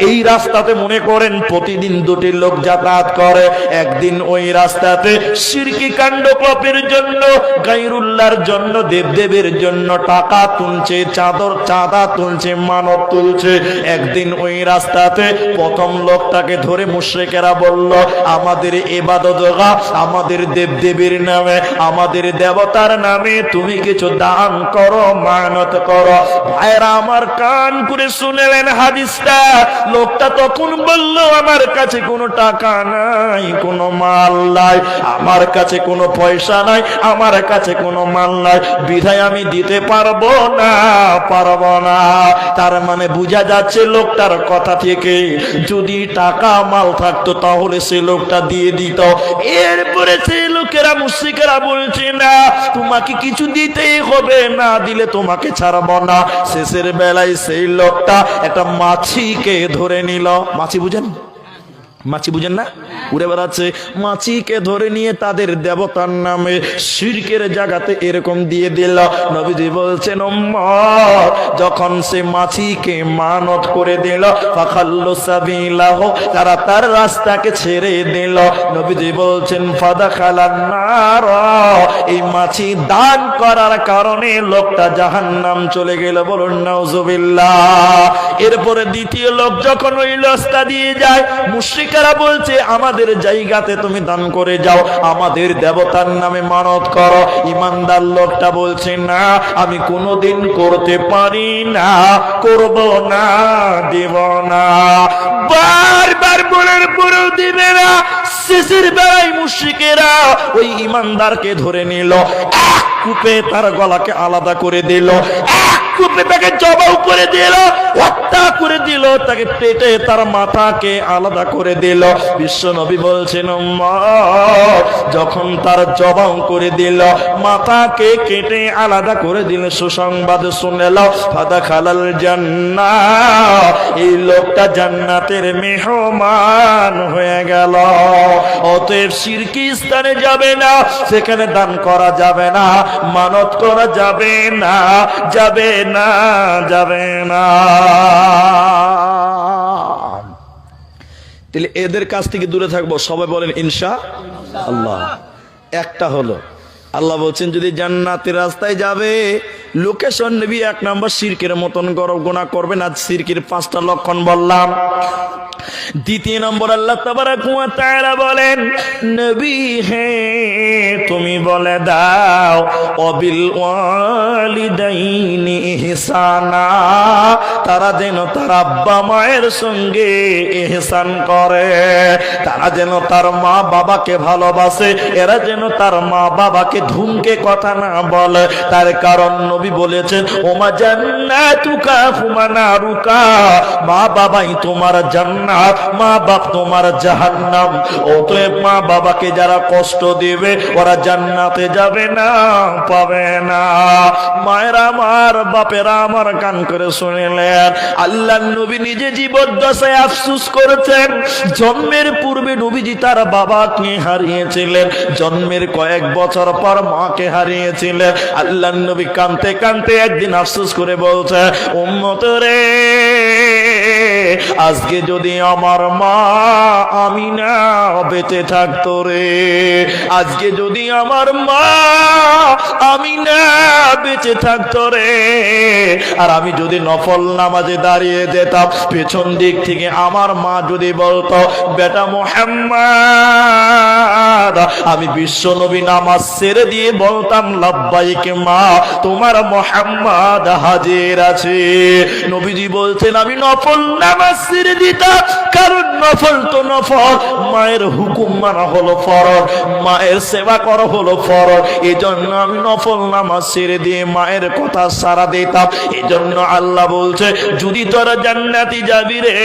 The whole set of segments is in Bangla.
এই রাস্তাতে মনে করেন প্রতিদিন দুটি লোক যাতায়াত করে। একদিন ওই রাস্তাতে শিরকি কাণ্ড কপের জন্য, গায়রুল্লাহর জন্য, দেবদেবের জন্য টাকা তুলছে, চাঁদা তুলছে, মানত তুলছে। একদিন ওই রাস্তাতে প্রথম লোকটাকে ধরে মুশরিকেরা বলল, আমাদের ইবাদতগাহ, আমাদের দেবদেবীর নামে, আমাদের দেবতার নামে তুমি কিছু দান করো, মানত করো। ভাইরা আমার, কান করে শুনলেন হাদিসটা। লোকটা তখন বলল, আমার কাছে কোনো টাকা নাই, কোনো মাল নাই, আমার কাছে কোনো পয়সা নাই, আমার কাছে কোনো মাল নাই, বিধায় আমি দিতে পারবো না। তার মানে বোঝা যাচ্ছে লোকটার কথা থেকে যদি টাকা মাল থাকতো তাহলে সে লোকটা দিয়ে দিত। এরপরে সেই লোকেরা, মুশরিকেরা বলছে, না তোমাকে কিছু দিতেই হবে, না দিলে তোমাকে ছাড়বো না। শেষের বেলায় সেই লোকটা একটা মাছিকে ধরে নিল। মাছি বুঝেন? মাছি বুঝেন না? উড়ে বেড়াচ্ছে। মাছিকে ধরে নিয়ে তাদের দেবতার নামে শিরকের জায়গাতে এরকম দিয়ে দিল। নবীজি বলছেন, উম্মত, যখন সে মাছিকে মানত করে দিল, ফাখাল্লু সাবিলাহু, তারা তার রাস্তাকে ছেড়ে দিল। নবীজি বলছেন, ফাদাখালান নার, এই মাছি দান করার কারণে লোকটা জাহান্নাম চলে গেল। বলুন নাউজুবিল্লাহ। এরপরে দ্বিতীয় লোক যখন ওই রাস্তা দিয়ে যায়, মুশরিকেরা বলছে, আমাদের জায়গাতে তুমি দান করে যাও, আমাদের দেবতার নামে মানত করো। ইমানদার লোকটা বলছে, না আমি কোনোদিন করতে পারি না, করব না, দেব না। বারবার বলার পরেও দিবে না। শেষের বেলায় মুশরিকেরা ওই ইমানদারকে ধরে নিল, এক কূপে তার গলাকে আলাদা করে দিল, এক কূপে তাকে জবাই করে দিল, হত্যা করে দিল, তাকে পেটে তার মাথাকে আলাদা করে দিল। বিশ্ব নবী বলছেন, যখন তার জবাই করে দিল, মাথাকে কেটে আলাদা করে দিল, সুসংবাদ শুনে নাও, ফাদাখালাল জান্নাহ, এই লোকটা জান্নাতের মেহমান হয়ে গেল। অতএব শিরকি স্থানে যাবে না, সেখানে দান করা যাবে না, মানত করা যাবে না, যাবে না, যাবে না। তাহলে এদের কাছ থেকে দূরে থাকবো। সবাই বলেন ইনশাআল্লাহ। একটা হলো, আল্লাহ বলছেন যদি জান্নাতের রাস্তায় যাবে, লোকেশন নেবি, এক নম্বর শিরকের মতন গুনাহ করবে না। শিরকের 5টা লক্ষণ বললাম। দ্বিতীয় নম্বর, আল্লাহ তাবারাক ওয়া তাআলা বলেন, নবী হে তুমি বলে দাও, অবিল ওয়ালিদাইনি ইহসানা, তারা যেন তার আব্বা মায়ের সঙ্গে ইহসান করে, তারা যেন তার মা বাবাকে ভালোবাসে, এরা যেন তার মা বাবাকে ধুমকে কথা না বলে। তার কারণ নবী বলেছেন, ওমা জান্নাতুকা হুমা নারুকা, মা বাবাই তোমার জান্নাত, মা বাপ তোমার জাহান্নাম। অতএব মা বাবাকে যারা কষ্ট দিবে ওরা জান্নাতে যাবে না, পাবে না। মায়েরা আমার, বাপেরা আমার, কান করে শুনলেন, আল্লাহর নবী নিজে জীবদ্দশায় আফসোস করেছেন। জন্মের পূর্বে নবীজি তার বাবাকে হারিয়েছিলেন, জন্মের কয়েক বছর পর মাকে হারিয়েছিলেন। আল্লাহর নবী কাঁদতে কাঁদতে একদিন আফসোস করে বলছে, উম্মত রে, আজকে যদি আমার মা আমিনা বেঁচে থাকতো রে, আজকে যদি আমার মা আমিনা বেঁচে থাকতো রে, আর আমি যদি নফল নামাজে দাঁড়িয়ে যেতাম, পেছন দিক থেকে আমার মা যদি বলতো, বেটা মুহাম্মদ, আমি বিশ্ব নবী নামাজ ছেড়ে দিয়ে বলতাম, লাব্বাইক মা, তোমার মুহাম্মদ হাজির আছে। নবীজি বলছেন, আমি নফল নামাজ ছেড়ে দিতাম, কারণ নফল তো নফল, মায়ের হুকুম মানা হলো ফরজ, মায়ের সেবা করা হলো ফরজ। এই জন্য আমি নফল নামাজ ছেড়ে দিয়ে মায়ের কথা সারা দিতাম। এই জন্য আল্লাহ বলছে, যদি তোরা জান্নাতি যাবি রে,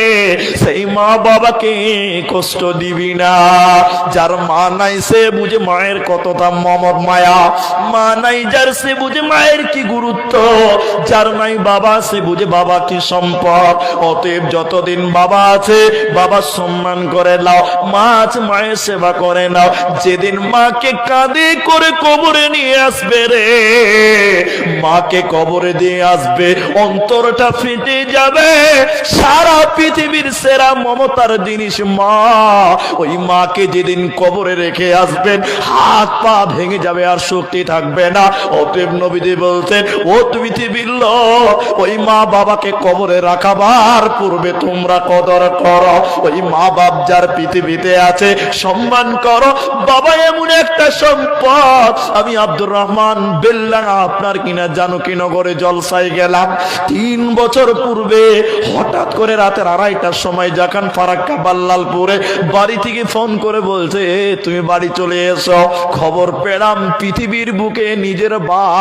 সেই মা বাবাকে কষ্ট দিবি না। যার মা নাই সে বুঝে মায়ের কতটা মমতা মায়া, মা নাই যার সে বুঝে মায়ের কি গুরুত্ব, যার নাই বাবা সে বুঝে বাবা কি সম্পদ। অতএব যতদিন বাবা আছে বাবার সম্মান করে নাও, মা আছে মায়ের সেবা করে নাও। যেদিন মাকে কাঁধে করে কবরে নিয়ে আসবে রে, মাকে কবরে দিয়ে আসবে, অন্তরটা ফেটে যাবে। সারা পৃথিবীর সেরা মমতার জিনিস মা, ওই মাকে যেদিন কবরে রেখে আসবেন হাত পা ভেঙে যাবে, আর শক্তি থাকবে না। অতএব নবীজি বলছেন, ও পৃথিবীর লোক, ওই মা বাবাকে কবরে রাখাবার পূর্বে তোমরা কদর করো। ওই মা বাপ যার পৃথিবীতে আছে সম্মান করো। বাবা এমন একটা সম্পদ। আমি আব্দুর রহমান বেল্লা আপনার কিনা জানুকি নগরে জলসায় গেলাম 3 বছর পূর্বে। হঠাৎ করে রাতের 2:30টার সময় যখন ফারাক্কা বাল্লালপুরে বাড়ি থেকে ফোন করে বলছে, তুমি বাড়ি চলে এসো। খবর পেলাম পৃথিবীর বুকে নিজের বাপ